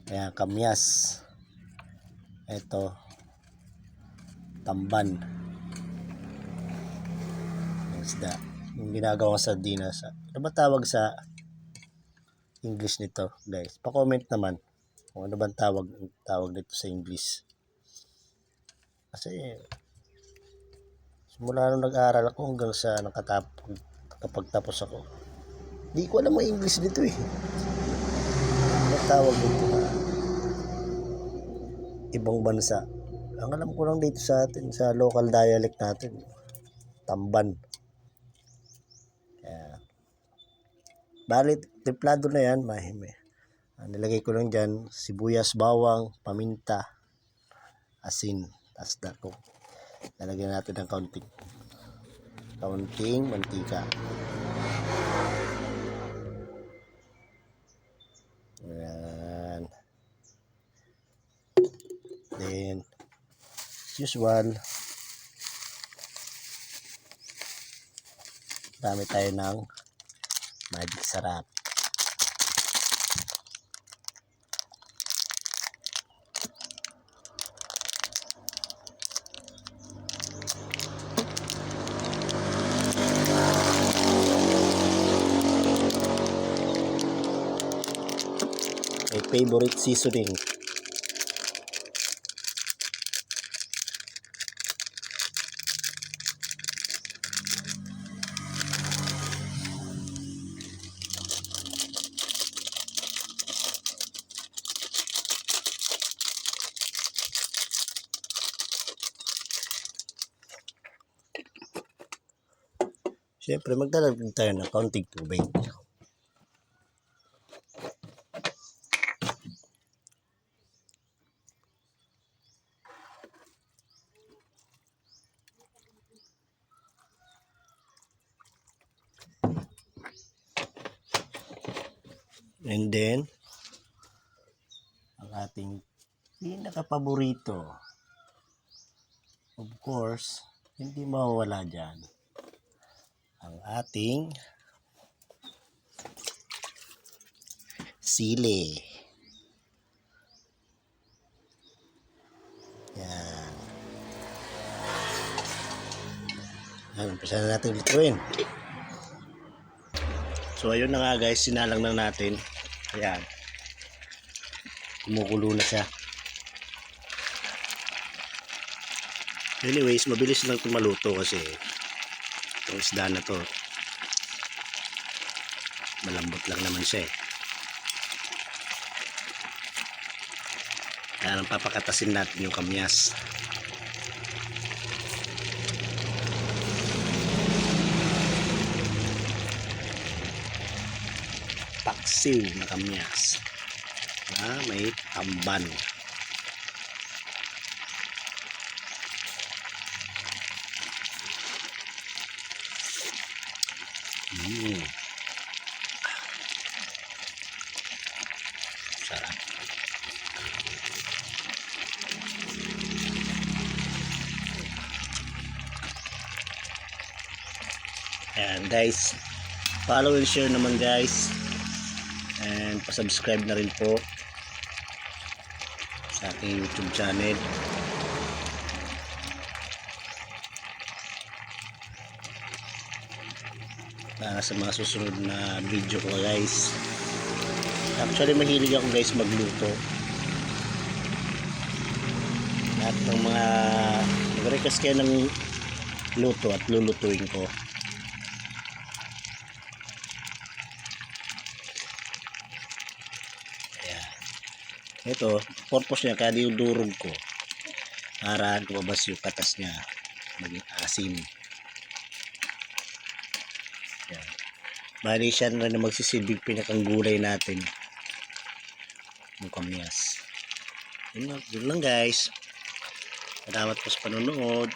Ayan, kamyas. Ito, tamban. Yung isda. Yung ginagawang sardinas. Ano ba tawag sa English nito, guys? Pa-comment naman kung ano bang tawag nito sa English. Kasi simula nung nag-aaral ako hanggang sa nakapagtapos ako, di ko alam ang English dito eh. Ano tawag dito na ibang bansa? Ang alam ko lang dito sa atin, sa local dialect natin, tamban. Kaya, balit, templado na yan, mahime. Nilagay ko lang dyan, sibuyas, bawang, paminta, asin, tas dako. Lalagyan natin ng kaunting mantika. Ayan. Then, usual, dami tayo ng magic sarap. My favorite seasoning. Siyempre, magdalagdag tayo ng kaunting tubig. And then, ang ating pinaka-paborito, of course, hindi mawawala dyan, ang ating sili. Yan. Yan, umpisa na natin lutuin. So, ayun na nga guys, sinalang na natin. Ayan. Kumukulo na siya. Anyways, mabilis lang ito maluto kasi itong isda na to, malambot lang naman siya eh. Kaya nang papakatasin natin yung kamyas. Paksiw na kamyas na may tamban. Sarap. Ayan guys, follow and share naman guys, and pasubscribe na rin po sa aking YouTube channel. Para sa mga susunod na video ko guys. Actually mahilig ako guys magluto. Lahat ng mga nag-request kayo ng luto at lulutuin ko. Ayan. Ito, purpose niya kaya dinudurog ko para lumabas yung katas niya, maging asim. Ayan. Bali siya na rin magsisilbing pinakang gulay natin, yung kamyas. Yun lang guys. Salamat po sa panonood.